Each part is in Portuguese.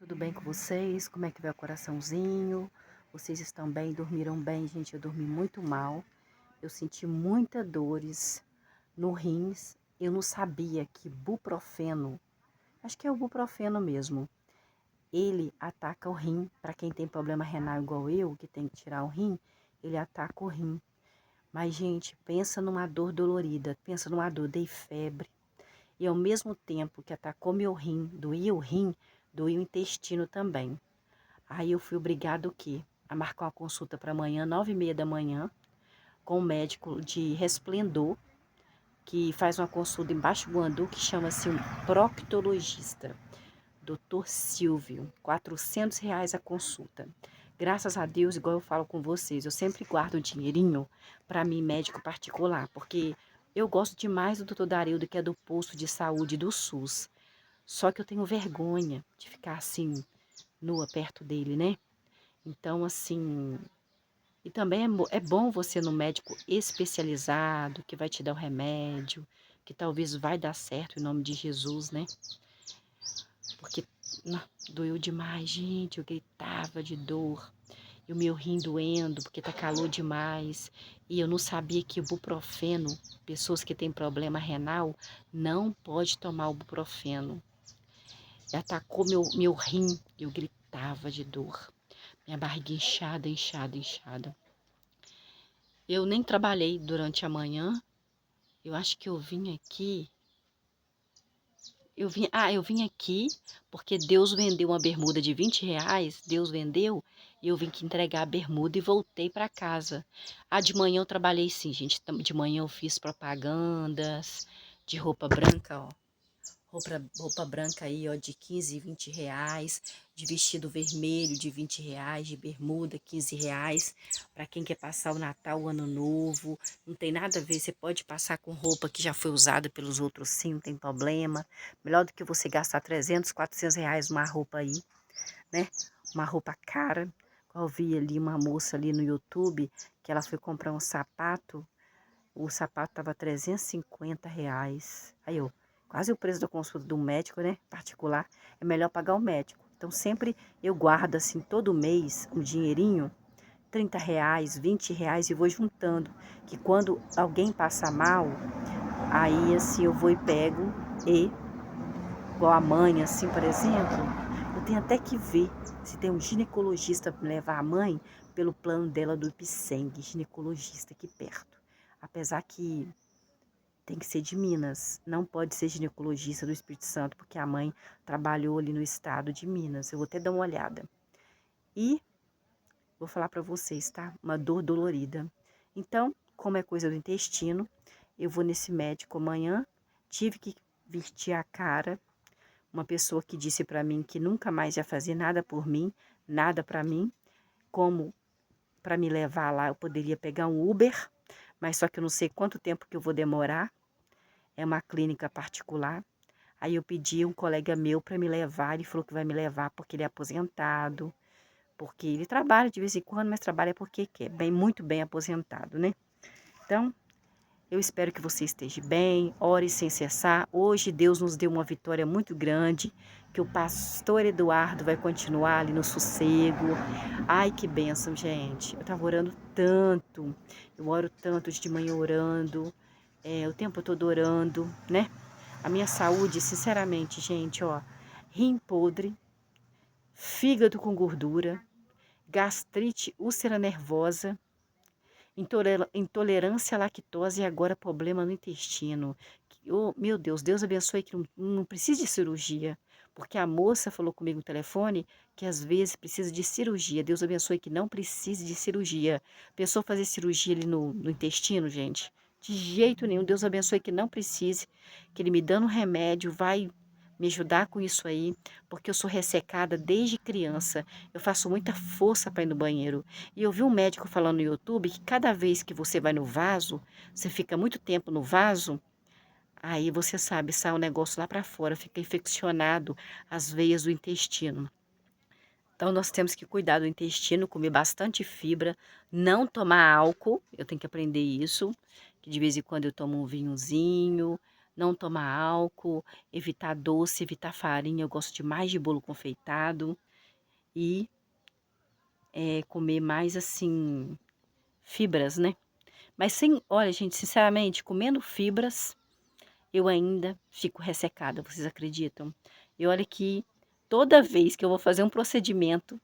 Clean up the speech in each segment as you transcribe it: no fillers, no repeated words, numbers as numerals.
Tudo bem com vocês? Como é que vai o coraçãozinho? Vocês estão bem? Dormiram bem? Gente, eu dormi muito mal. Eu senti muitas dores no rins. Eu não sabia que buprofeno, acho que é o buprofeno mesmo, ele ataca o rim. Para quem tem problema renal igual eu, que tem que tirar o rim, ele ataca o rim. Mas, gente, pensa numa dor dolorida, pensa numa dor, dei febre. E ao mesmo tempo que atacou meu rim, doía o intestino também. Aí eu fui obrigada o quê? A marcar uma consulta para amanhã, 9h30 da manhã, com um médico de Resplendor, que faz uma consulta embaixo do Guandu, que chama-se um proctologista. Doutor Silvio, R$ 400 a consulta. Graças a Deus, igual eu falo com vocês, eu sempre guardo um dinheirinho para mim, médico particular, porque eu gosto demais do doutor Darildo, que é do posto de saúde do SUS. Só que eu tenho vergonha de ficar assim, nua perto dele, né? Então, assim, e também é bom você ir no médico especializado, que vai te dar o remédio, que talvez vai dar certo em nome de Jesus, né? Porque doeu demais, gente, eu gritava de dor. E o meu rim doendo, porque tá calor demais. E eu não sabia que o buprofeno, pessoas que têm problema renal, não pode tomar o buprofeno. E atacou meu rim, eu gritava de dor. Minha barriga inchada, inchada, inchada. Eu nem trabalhei durante a manhã. Eu acho que eu vim aqui. Eu vim aqui porque Deus vendeu uma bermuda de R$ 20. Deus vendeu e eu vim aqui entregar a bermuda e voltei para casa. Ah, de manhã eu trabalhei sim, gente. De manhã eu fiz propagandas de roupa branca, ó. Roupa branca aí, ó, de 15, R$ 20, de vestido vermelho de R$ 20, de bermuda R$ 15, para quem quer passar o Natal, o Ano Novo, não tem nada a ver, você pode passar com roupa que já foi usada pelos outros sim, não tem problema, melhor do que você gastar R$ 300, R$ 400 numa roupa aí, né, uma roupa cara. Eu vi ali uma moça ali no YouTube, que ela foi comprar um sapato, o sapato tava R$ 350. Aí eu, quase o preço da consulta do médico, né? Particular. É melhor pagar o médico. Então sempre eu guardo assim todo mês um dinheirinho, R$ 30, R$ 20 e vou juntando. Que quando alguém passa mal, aí assim eu vou e pego e, igual a mãe, assim, por exemplo, eu tenho até que ver se tem um ginecologista para levar a mãe pelo plano dela do Ipseng, ginecologista aqui perto. Apesar que tem que ser de Minas, não pode ser ginecologista do Espírito Santo, porque a mãe trabalhou ali no estado de Minas. Eu vou até dar uma olhada. E vou falar para vocês, tá? Uma dor dolorida. Então, como é coisa do intestino, eu vou nesse médico amanhã. Tive que vestir a cara. Uma pessoa que disse para mim que nunca mais ia fazer nada por mim, nada para mim, como para me levar lá eu poderia pegar um Uber, mas só que eu não sei quanto tempo que eu vou demorar. É uma clínica particular. Aí eu pedi um colega meu para me levar, ele falou que vai me levar porque ele é aposentado, porque ele trabalha de vez em quando, mas trabalha porque quer, bem, muito bem aposentado, né? Então, eu espero que você esteja bem, ore sem cessar. Hoje Deus nos deu uma vitória muito grande, que o pastor Eduardo vai continuar ali no sossego. Ai, que bênção, gente. Eu estava orando tanto, eu oro tanto de manhã orando, o tempo todo orando, né? A minha saúde, sinceramente, gente, ó, rim podre, fígado com gordura, gastrite, úlcera nervosa, intolerância à lactose e agora problema no intestino. Oh, meu Deus, Deus abençoe que não precise de cirurgia, porque a moça falou comigo no telefone que às vezes precisa de cirurgia. Deus abençoe que não precise de cirurgia. Pensou fazer cirurgia ali no intestino, gente? De jeito nenhum. Deus abençoe que não precise, que Ele me dando remédio vai me ajudar com isso aí, porque eu sou ressecada desde criança. Eu faço muita força para ir no banheiro. E eu vi um médico falando no YouTube que cada vez que você vai no vaso, você fica muito tempo no vaso, aí você sabe, sai um negócio lá para fora, fica infeccionado as veias do intestino. Então nós temos que cuidar do intestino, comer bastante fibra, não tomar álcool, eu tenho que aprender isso, que de vez em quando eu tomo um vinhozinho, não tomar álcool, evitar doce, evitar farinha, eu gosto demais de bolo confeitado e comer mais assim, fibras, né? Mas sem, olha, gente, sinceramente, comendo fibras, eu ainda fico ressecada, vocês acreditam? E olha que toda vez que eu vou fazer um procedimento,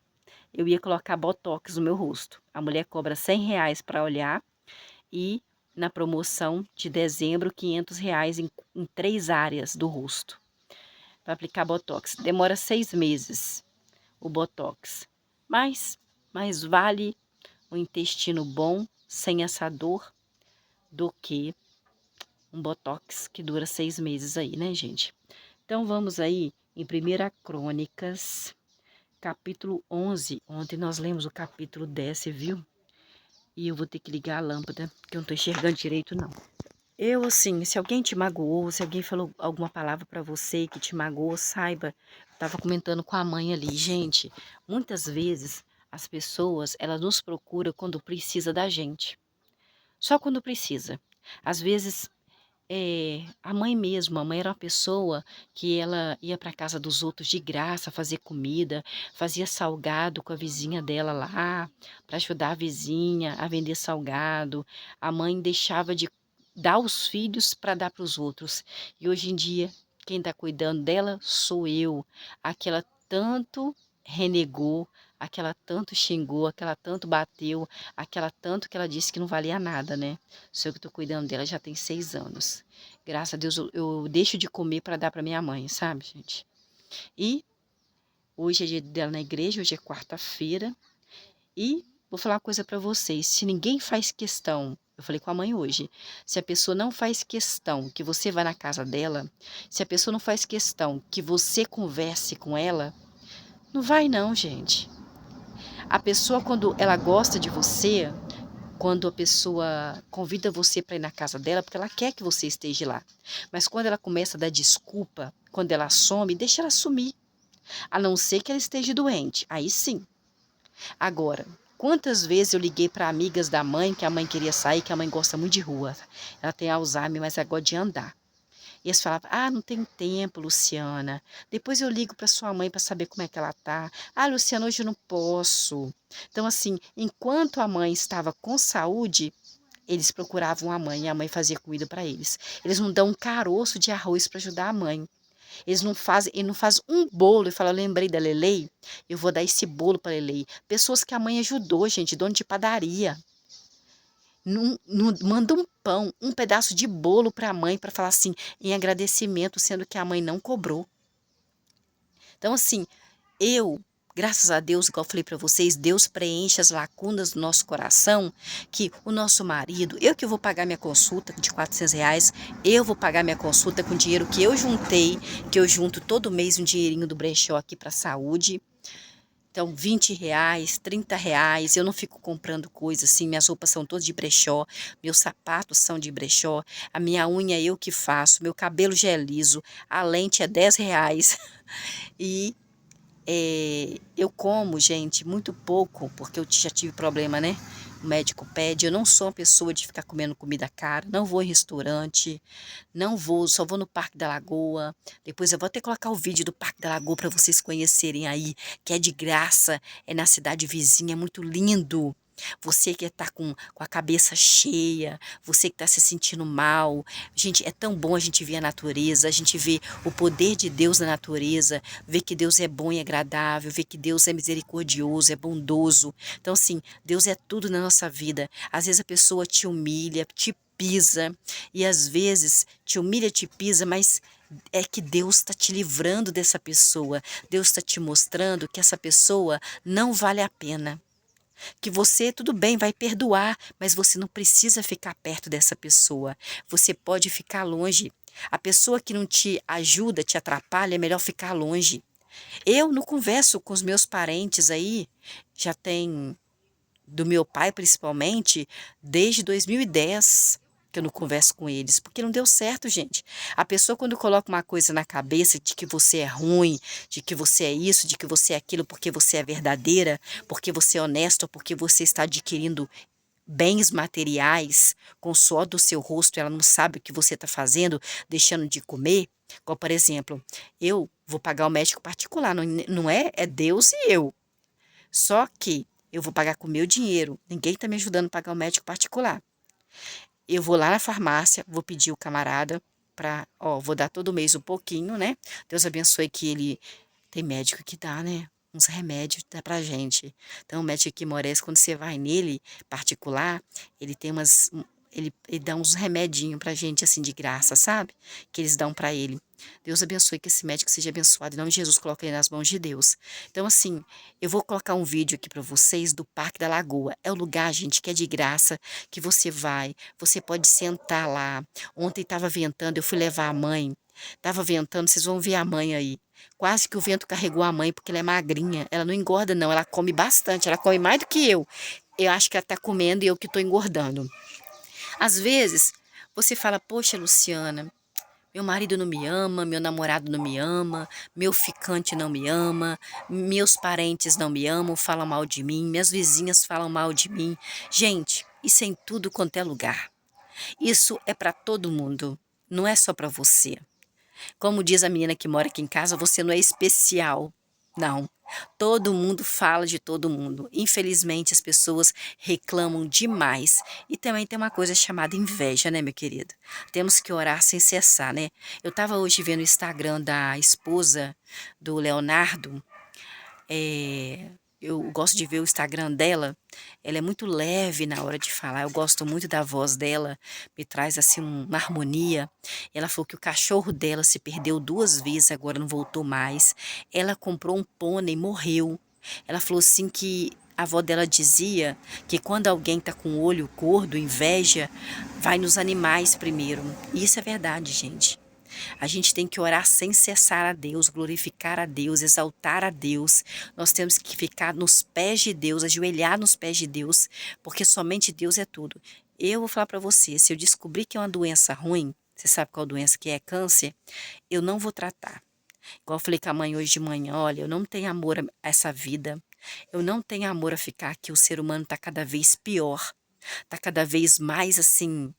eu ia colocar botox no meu rosto. A mulher cobra R$ 100 para olhar e na promoção de dezembro, R$ 500 em 3 áreas do rosto para aplicar botox. Demora 6 meses o botox, mas vale um intestino bom, sem essa dor, do que um botox que dura 6 meses aí, né, gente? Então vamos aí em 1 Crônicas, capítulo 11. Ontem nós lemos o capítulo 10, você viu? E eu vou ter que ligar a lâmpada, que eu não tô enxergando direito, não. Eu, assim, se alguém te magoou, se alguém falou alguma palavra pra você que te magoou, saiba, eu tava comentando com a mãe ali, gente, muitas vezes as pessoas, elas nos procuram quando precisa da gente. Só quando precisa. Às vezes a mãe mesmo, a mãe era uma pessoa que ela ia para casa dos outros de graça fazer comida, fazia salgado com a vizinha dela lá, para ajudar a vizinha a vender salgado. A mãe deixava de dar os filhos para dar para os outros. E hoje em dia, quem está cuidando dela sou eu, aquela tanto renegou, aquela tanto xingou, aquela tanto bateu, aquela tanto que ela disse que não valia nada, né? Sou eu que estou cuidando dela já tem 6 anos. Graças a Deus eu deixo de comer para dar para minha mãe, sabe, gente? E hoje é dia dela na igreja, hoje é quarta-feira. E vou falar uma coisa para vocês: se ninguém faz questão, eu falei com a mãe hoje, se a pessoa não faz questão que você vá na casa dela, se a pessoa não faz questão que você converse com ela, não vai não, gente. A pessoa, quando ela gosta de você, quando a pessoa convida você para ir na casa dela, porque ela quer que você esteja lá. Mas quando ela começa a dar desculpa, quando ela some, deixa ela sumir. A não ser que ela esteja doente. Aí sim. Agora, quantas vezes eu liguei para amigas da mãe, que a mãe queria sair, que a mãe gosta muito de rua. Ela tem Alzheimer, mas ela gosta de andar. E eles falavam: ah, não tem tempo, Luciana. Depois eu ligo para sua mãe para saber como é que ela tá. Ah, Luciana, hoje eu não posso. Então, assim, enquanto a mãe estava com saúde, eles procuravam a mãe e a mãe fazia comida para eles. Eles não dão um caroço de arroz para ajudar a mãe. Ele não faz um bolo e fala: lembrei da Lelei, eu vou dar esse bolo para Lelei. Pessoas que a mãe ajudou, gente, dono de padaria. Não manda um pão, um pedaço de bolo para a mãe para falar assim, em agradecimento, sendo que a mãe não cobrou. Então, assim, graças a Deus, igual eu falei para vocês, Deus preenche as lacunas do nosso coração, que o nosso marido, eu que vou pagar minha consulta de R$ 400, eu vou pagar minha consulta com dinheiro que eu juntei, que eu junto todo mês um dinheirinho do brechó aqui para a saúde. Então, R$ 20, R$ 30, eu não fico comprando coisas assim, minhas roupas são todas de brechó, meus sapatos são de brechó, a minha unha eu que faço, meu cabelo já é liso, a lente é R$ 10. E eu como, gente, muito pouco, porque eu já tive problema, né? O médico pede, eu não sou uma pessoa de ficar comendo comida cara, não vou em restaurante, não vou, só vou no Parque da Lagoa. Depois eu vou até colocar o vídeo do Parque da Lagoa para vocês conhecerem aí, que é de graça, é na cidade vizinha, é muito lindo. Você que está com a cabeça cheia, você que está se sentindo mal. Gente, é tão bom a gente ver a natureza, a gente ver o poder de Deus na natureza, ver que Deus é bom e agradável, ver que Deus é misericordioso, é bondoso. Então, assim, Deus é tudo na nossa vida. Às vezes a pessoa te humilha, te pisa, e às vezes te humilha, te pisa, mas é que Deus está te livrando dessa pessoa. Deus está te mostrando que essa pessoa não vale a pena. Que você, tudo bem, vai perdoar, mas você não precisa ficar perto dessa pessoa. Você pode ficar longe. A pessoa que não te ajuda, te atrapalha, é melhor ficar longe. Eu não converso com os meus parentes aí, já tem, do meu pai principalmente, desde 2010 que eu não converso com eles, porque não deu certo, gente. A pessoa quando coloca uma coisa na cabeça de que você é ruim, de que você é isso, de que você é aquilo, porque você é verdadeira, porque você é honesta, porque você está adquirindo bens materiais com o suor do seu rosto, ela não sabe o que você está fazendo, deixando de comer. Como, por exemplo, eu vou pagar o médico particular, não é? É Deus e eu. Só que eu vou pagar com o meu dinheiro. Ninguém está me ajudando a pagar o médico particular. Eu vou lá na farmácia, vou pedir o camarada para, ó, vou dar todo mês um pouquinho, né? Deus abençoe que ele tem médico que dá, né? Uns remédios dá pra gente. Então, o médico aqui, Moraes, quando você vai nele, particular, ele tem ele dá uns remedinhos pra gente, assim, de graça, sabe? Que eles dão pra ele. Deus abençoe que esse médico seja abençoado. Em nome de Jesus, coloque ele nas mãos de Deus. Então, assim, eu vou colocar um vídeo aqui pra vocês do Parque da Lagoa. É o lugar, gente, que é de graça, que você vai. Você pode sentar lá. Ontem tava ventando, eu fui levar a mãe. Tava ventando, vocês vão ver a mãe aí. Quase que o vento carregou a mãe, porque ela é magrinha. Ela não engorda, não. Ela come bastante. Ela come mais do que eu. Eu acho que ela tá comendo e eu que tô engordando. Às vezes, você fala, poxa, Luciana, meu marido não me ama, meu namorado não me ama, meu ficante não me ama, meus parentes não me amam, falam mal de mim, minhas vizinhas falam mal de mim. Gente, isso é em tudo quanto é lugar. Isso é para todo mundo, não é só para você. Como diz a menina que mora aqui em casa, você não é especial. Não. Todo mundo fala de todo mundo. Infelizmente, as pessoas reclamam demais. E também tem uma coisa chamada inveja, né, meu querido? Temos que orar sem cessar, né? Eu estava hoje vendo o Instagram da esposa do Leonardo. Eu gosto de ver o Instagram dela. Ela é muito leve na hora de falar. Eu gosto muito da voz dela. Me traz assim uma harmonia. Ela falou que o cachorro dela se perdeu 2 vezes, agora não voltou mais. Ela comprou um pônei, morreu. Ela falou assim que a avó dela dizia que quando alguém tá com o olho gordo, inveja, vai nos animais primeiro. E isso é verdade, gente. A gente tem que orar sem cessar a Deus, glorificar a Deus, exaltar a Deus. Nós temos que ficar nos pés de Deus, ajoelhar nos pés de Deus, porque somente Deus é tudo. Eu vou falar para você, se eu descobrir que é uma doença ruim, você sabe qual doença que é câncer, eu não vou tratar. Igual eu falei com a mãe hoje de manhã, olha, eu não tenho amor a essa vida, eu não tenho amor a ficar aqui, o ser humano está cada vez pior, está cada vez mais assim,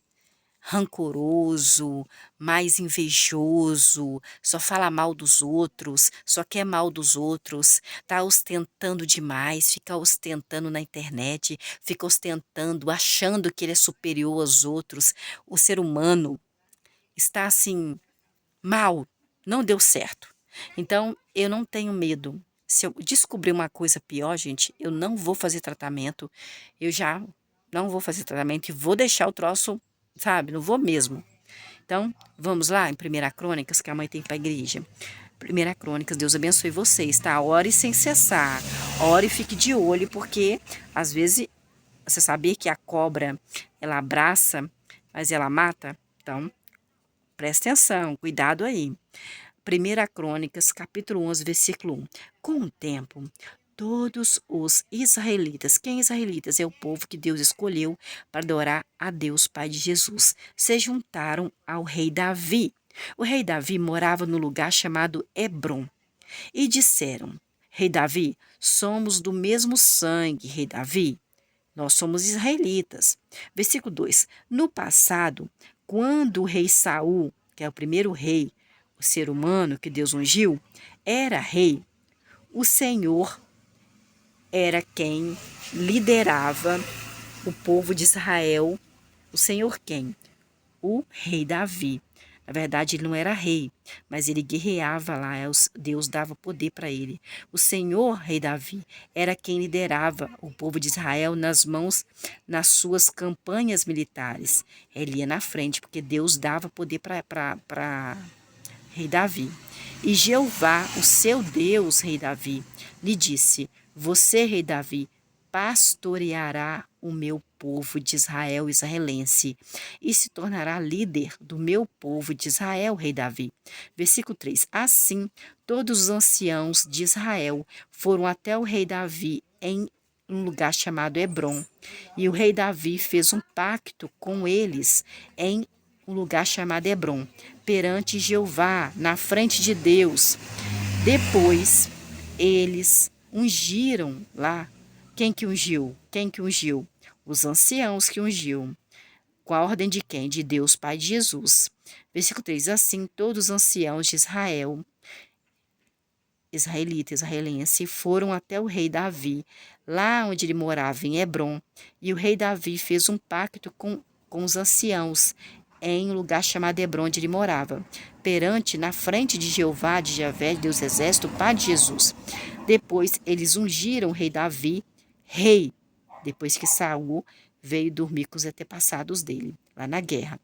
rancoroso, mais invejoso, só fala mal dos outros, só quer mal dos outros, tá ostentando demais, fica ostentando na internet, fica ostentando, achando que ele é superior aos outros. O ser humano está assim, mal, não deu certo. Então, eu não tenho medo. Se eu descobrir uma coisa pior, gente, eu não vou fazer tratamento. Eu já não vou fazer tratamento e vou deixar o troço, sabe? Não vou mesmo. Então, vamos lá em 1 Crônicas, que a mãe tem para a igreja. 1 Crônicas, Deus abençoe vocês, tá? Ore sem cessar. Ore e fique de olho, porque às vezes você sabia que a cobra, ela abraça, mas ela mata? Então, presta atenção, cuidado aí. 1 Crônicas, capítulo 11, versículo 1. Com o tempo, todos os israelitas, quem é israelitas? É o povo que Deus escolheu para adorar a Deus, Pai de Jesus, se juntaram ao rei Davi. O rei Davi morava no lugar chamado Hebron. E disseram, rei Davi, somos do mesmo sangue, rei Davi. Nós somos israelitas. Versículo 2. No passado, quando o rei Saul, que é o primeiro rei, o ser humano que Deus ungiu, era rei, o Senhor era quem liderava o povo de Israel. O Senhor quem? O rei Davi. Na verdade, ele não era rei, mas ele guerreava lá, Deus dava poder para ele. O Senhor, rei Davi, era quem liderava o povo de Israel nas suas campanhas militares. Ele ia na frente, porque Deus dava poder para rei Davi. E Jeová, o seu Deus, rei Davi, lhe disse, você, rei Davi, pastoreará o meu povo de Israel israelense e se tornará líder do meu povo de Israel, rei Davi. Versículo 3. Assim, todos os anciãos de Israel foram até o rei Davi em um lugar chamado Hebron. E o rei Davi fez um pacto com eles em um lugar chamado Hebron, perante Jeová, na frente de Deus. Depois, eles ungiram lá. Quem que ungiu? Quem que ungiu? os anciãos que ungiu. Com a ordem de quem? De Deus, Pai de Jesus. Versículo 3. Assim, todos os anciãos de Israel, israelense, foram até o rei Davi, lá onde ele morava, em Hebrom. E o rei Davi fez um pacto com os anciãos, em um lugar chamado Hebrom, onde ele morava, perante, na frente de Jeová, de Javé, Deus Exército, Pai de Jesus. Depois, eles ungiram o rei Davi, rei, depois que Saul veio dormir com os antepassados dele, lá na guerra,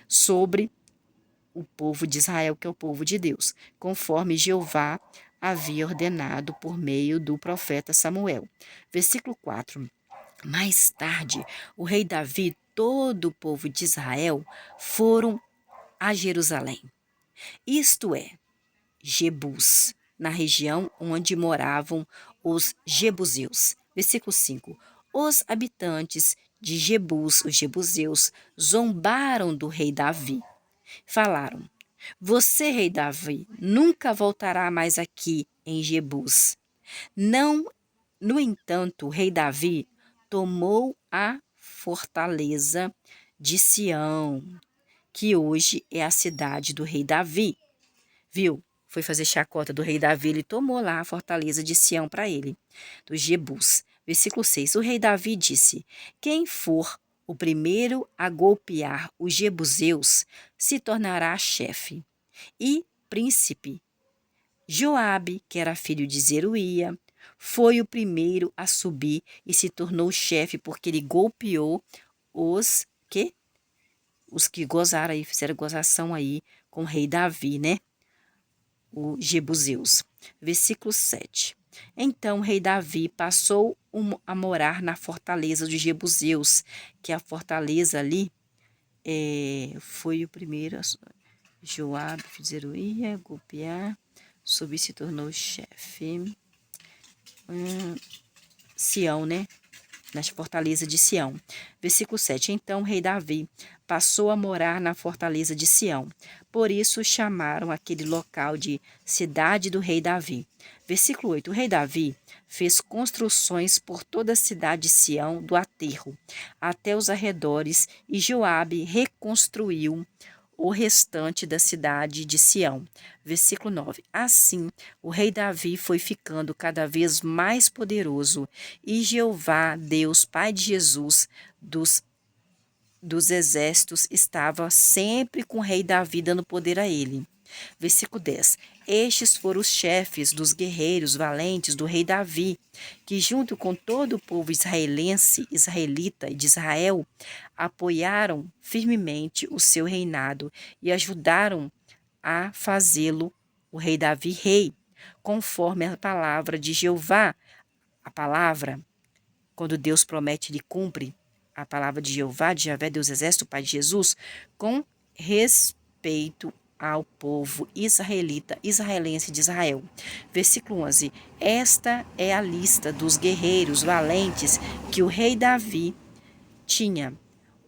sobre o povo de Israel, que é o povo de Deus, conforme Jeová havia ordenado por meio do profeta Samuel. Versículo 4. Mais tarde, o rei Davi, todo o povo de Israel, foram a Jerusalém, isto é, Jebus, na região onde moravam os jebuseus. Versículo 5. Os habitantes de Jebus, os jebuseus, zombaram do rei Davi. Falaram: Você, rei Davi, nunca voltará mais aqui em Jebus. Não, no entanto, o rei Davi tomou a fortaleza de Sião, que hoje é a cidade do rei Davi. Viu? Foi fazer chacota do rei Davi, ele tomou lá a fortaleza de Sião para ele, dos Jebus. Versículo 6. O rei Davi disse: Quem for o primeiro a golpear os jebuseus se tornará chefe e príncipe. Joabe, que era filho de Zeruía, foi o primeiro a subir e se tornou chefe porque ele golpeou os que gozaram aí, fizeram gozação aí com o rei Davi, né? Os jebuseus. Versículo 7. Então o rei Davi passou a morar na fortaleza dos jebuseus, que a fortaleza ali foi o primeiro. Joabe, filho de Zeruía, golpear, subiu e se tornou chefe. Sião, né? Na fortaleza de Sião. Versículo 7. Então o rei Davi passou a morar na fortaleza de Sião. Por isso chamaram aquele local de cidade do rei Davi. Versículo 8. O rei Davi fez construções por toda a cidade de Sião, do aterro até os arredores, e Joabe reconstruiu o restante da cidade de Sião. Versículo 9. Assim, o rei Davi foi ficando cada vez mais poderoso, e Jeová, Deus, Pai de Jesus, dos exércitos, estava sempre com o rei Davi, dando poder a ele. Versículo 10. Estes foram os chefes dos guerreiros valentes do rei Davi, que junto com todo o povo israelita e de Israel, apoiaram firmemente o seu reinado e ajudaram a fazê-lo, o rei Davi, rei, conforme a palavra de Jeová. A palavra, quando Deus promete, ele cumpre. A palavra de Jeová, de Javé, Deus Exército, Pai de Jesus, com respeito ao povo israelense de Israel. Versículo 11. Esta é a lista dos guerreiros valentes que o rei Davi tinha.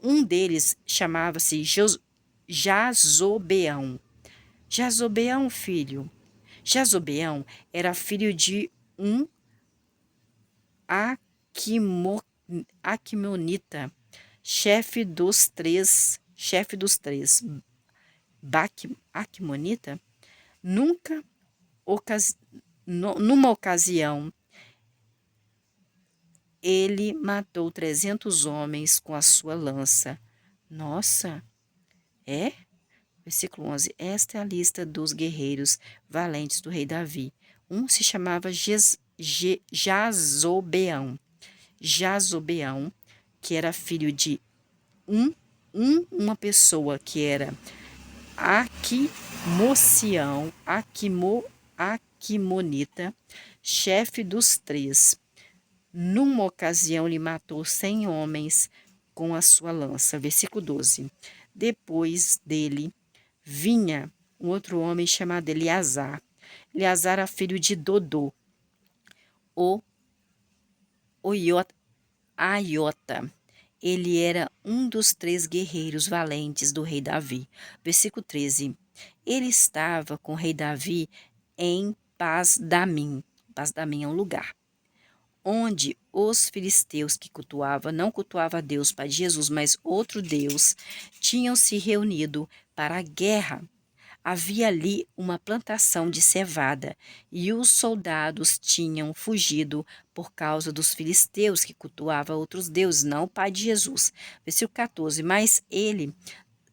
Um deles chamava-se Jazobeão. Jazobeão, filho. Jazobeão era filho de um Aquimonita, chefe dos três. Aquimonita, numa ocasião, ele matou 300 homens com a sua lança. Nossa, é? Versículo 11. Esta é a lista dos guerreiros valentes do rei Davi. Um se chamava Jazobeão. Jazobeão, que era filho de uma pessoa que era Aquimonita, chefe dos três. Numa ocasião, ele matou 100 homens com a sua lança. Versículo 12. Depois dele vinha um outro homem chamado Eleazar. Eleazar era filho de Dodô, Aiota. Ele era um dos 3 guerreiros valentes do rei Davi. Versículo 13. Ele estava com o rei Davi em Pas-damim. Pas-damim é um lugar onde os filisteus que não cultuavam a Deus, Pai de Jesus, mas outro Deus, tinham se reunido para a guerra. Havia ali uma plantação de cevada, e os soldados tinham fugido por causa dos filisteus que cultuavam outros deuses, não o Pai de Jesus. Versículo 14. Mas ele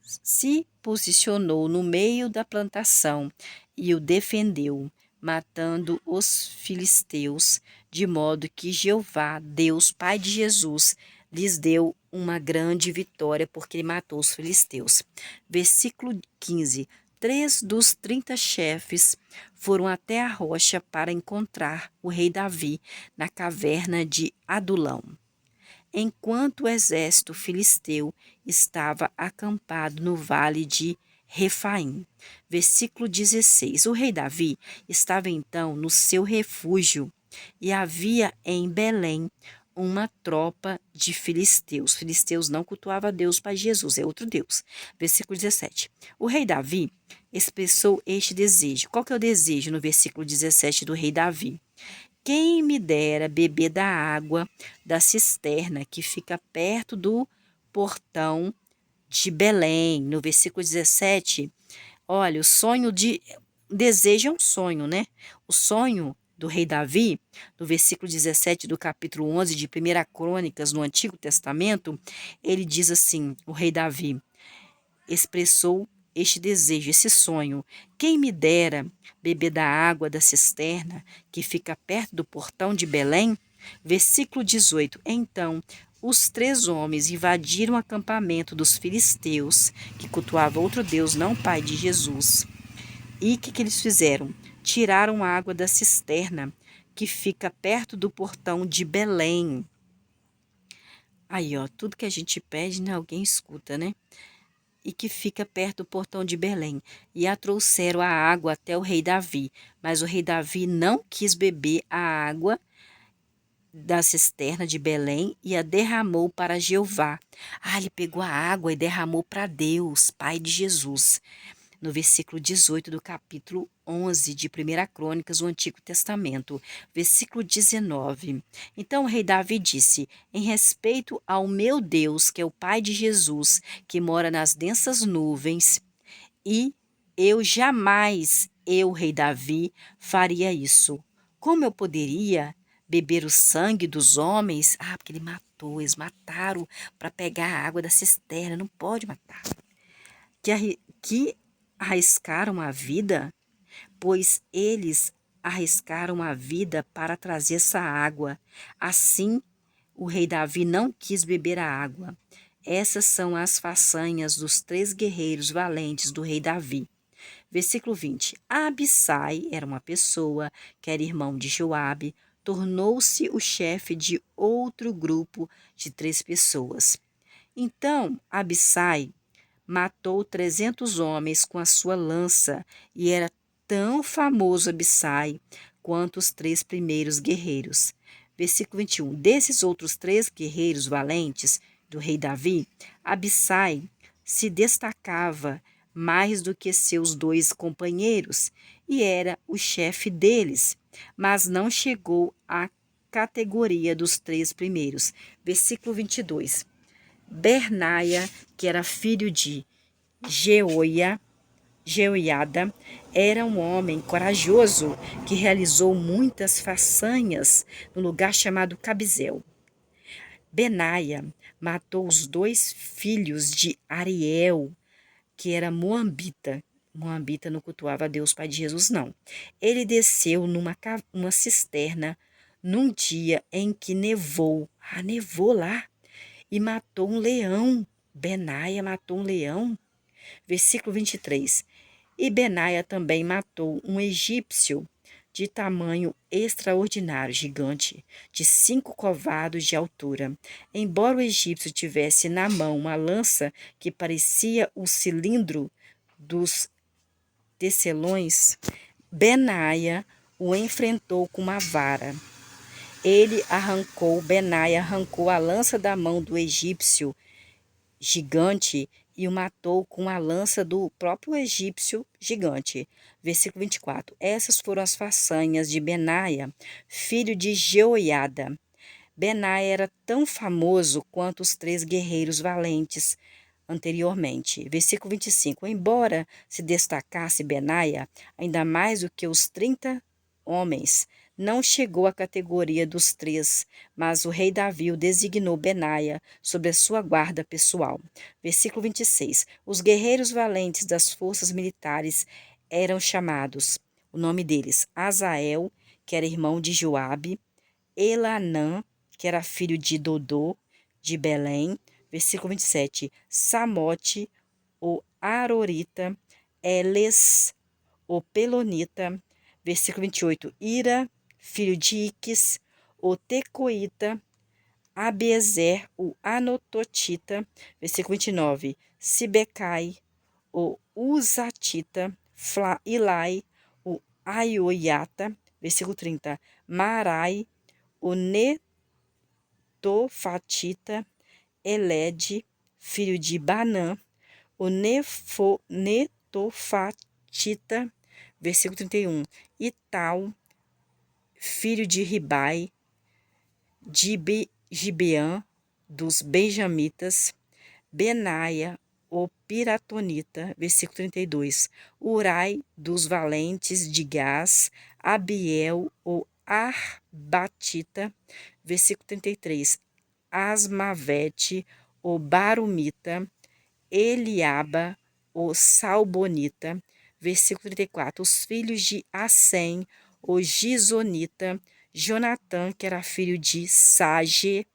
se posicionou no meio da plantação e o defendeu, matando os filisteus, de modo que Jeová, Deus Pai de Jesus, lhes deu uma grande vitória, porque ele matou os filisteus. Versículo 15. 3 dos 30 chefes foram até a rocha para encontrar o rei Davi na caverna de Adulão, enquanto o exército filisteu estava acampado no vale de Refaim. Versículo 16. O rei Davi estava então no seu refúgio, e havia em Belém uma tropa de filisteus. Filisteus não cultuavam a Deus Pai Jesus, é outro Deus. Versículo 17. O rei Davi expressou este desejo. Qual que é o desejo no versículo 17 do rei Davi? Quem me dera beber da água da cisterna que fica perto do portão de Belém. No versículo 17, olha, desejo é um sonho, né? O sonho do rei Davi, no versículo 17 do capítulo 11 de 1 Crônicas, no Antigo Testamento, ele diz assim, o rei Davi expressou este desejo, esse sonho. Quem me dera beber da água da cisterna que fica perto do portão de Belém? Versículo 18. Então, os 3 homens invadiram o acampamento dos filisteus, que cultuavam outro Deus, não o Pai de Jesus. E o que eles fizeram? Tiraram a água da cisterna, que fica perto do portão de Belém. Aí, ó, tudo que a gente pede, né, alguém escuta, né? E que fica perto do portão de Belém. E a trouxeram a água até o rei Davi. Mas o rei Davi não quis beber a água da cisterna de Belém e a derramou para Jeová. Ele pegou a água e derramou para Deus, Pai de Jesus. No versículo 18 do capítulo 11 de 1 Crônicas, do Antigo Testamento. Versículo 19. Então o rei Davi disse, em respeito ao meu Deus, que é o Pai de Jesus, que mora nas densas nuvens, e eu, rei Davi, faria isso. Como eu poderia beber o sangue dos homens? Porque ele matou, eles mataram para pegar a água da cisterna, não pode matar. Que arriscaram a vida, pois eles arriscaram a vida para trazer essa água. Assim, o rei Davi não quis beber a água. Essas são as façanhas dos 3 guerreiros valentes do rei Davi. Versículo 20. Abissai era uma pessoa que era irmão de Joabe, tornou-se o chefe de outro grupo de 3 pessoas. Então, Abissai matou 300 homens com a sua lança, e era tão famoso Abissai quanto os 3 primeiros guerreiros. Versículo 21. Desses outros 3 guerreiros valentes do rei Davi, Abissai se destacava mais do que seus 2 companheiros, e era o chefe deles, mas não chegou à categoria dos 3 primeiros. Versículo 22. Bernaia, que era filho de Jeoiada, era um homem corajoso que realizou muitas façanhas no lugar chamado Cabizel. Benaia matou os 2 filhos de Ariel, que era moabita. Moabita não cultuava a Deus Pai de Jesus, não. Ele desceu numa cisterna num dia em que nevou. Nevou lá. E matou um leão. Benaia matou um leão. Versículo 23. E Benaia também matou um egípcio de tamanho extraordinário, gigante, de 5 covados de altura. Embora o egípcio tivesse na mão uma lança que parecia o cilindro dos tecelões, Benaia o enfrentou com uma vara. Benaia arrancou a lança da mão do egípcio gigante e o matou com a lança do próprio egípcio gigante. Versículo 24. Essas foram as façanhas de Benaia, filho de Jeoiada. Benaia era tão famoso quanto os 3 guerreiros valentes anteriormente. Versículo 25. Embora se destacasse Benaia, ainda mais do que os 30 homens, não chegou à categoria dos 3, mas o rei Davi o designou Benaia sobre a sua guarda pessoal. Versículo 26. Os guerreiros valentes das forças militares eram chamados, o nome deles, Azael, que era irmão de Joabe, Elanã, que era filho de Dodô, de Belém. Versículo 27. Samote, o Arorita, Eles, o Pelonita. Versículo 28. Ira, filho de Iques, o Tecoíta, Abiezer, o Anototita. Versículo 29. Sibecai, o Uzatita, Ilai, o Aioiata. Versículo 30. Marai, o Netofatita, Elede, filho de Banã, o Netofatita, versículo 31, Ital, filho de Ribai, de Gibeã, dos Benjamitas, Benaia, o Piratonita, versículo 32, Urai, dos valentes de Gás, Abiel, o Arbatita, versículo 33, Asmavete, o Barumita, Eliaba, o Salbonita, versículo 34, os filhos de Assem, o Gizonita, Jonatã, que era filho de Sage,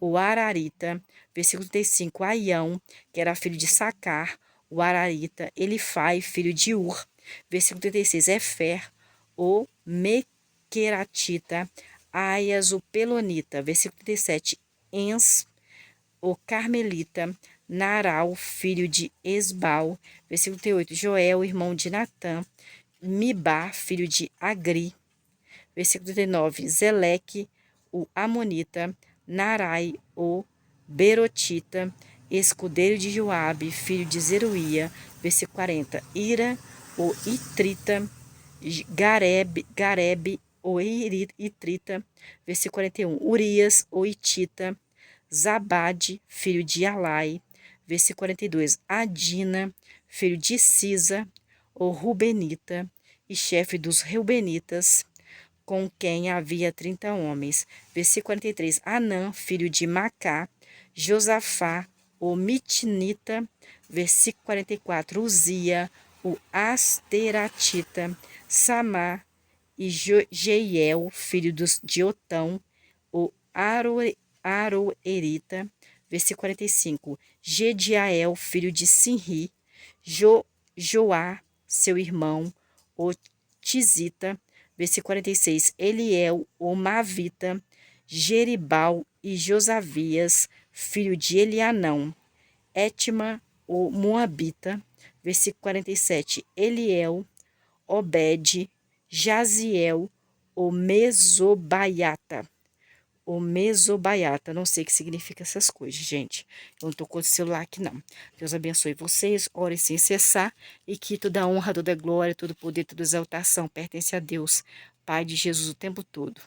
o Ararita, versículo 35, Aião, que era filho de Sacar, o Ararita, Elifai, filho de Ur, versículo 36, Efer, o Mequeratita, Aias, o Pelonita, versículo 37, Ens, o Carmelita, Naral, filho de Esbal, versículo 38, Joel, irmão de Natã, Mibá, filho de Agri, versículo 39, Zeleque, o Amonita, Narai, o Berotita, escudeiro de Joabe, filho de Zeruía, versículo 40, Ira, o Itrita, Garebe, o Itrita, versículo 41, Urias, o Itita, Zabade, filho de Alai, versículo 42, Adina, filho de Sisa, o Rubenita, e chefe dos Reubenitas, com quem havia 30 homens. Versículo 43, Anã, filho de Macá, Josafá, o Mitnita, versículo 44, Uzia, o Asteratita, Samá e Jeiel, filho de Otão, o Aroerita, versículo 45, Gediael, filho de Sinri, Joá, seu irmão, o Tizita, versículo 46, Eliel, o Mavita, Jeribal e Josavias, filho de Elianão, Etma, o Moabita, versículo 47, Eliel, Obed, Jaziel, o Mesobaiata. O Mesobaiata, não sei o que significa essas coisas, gente. Eu não tô com o celular aqui, não. Deus abençoe vocês, orem sem cessar, e que toda honra, toda glória, todo poder, toda exaltação pertence a Deus, Pai de Jesus o tempo todo.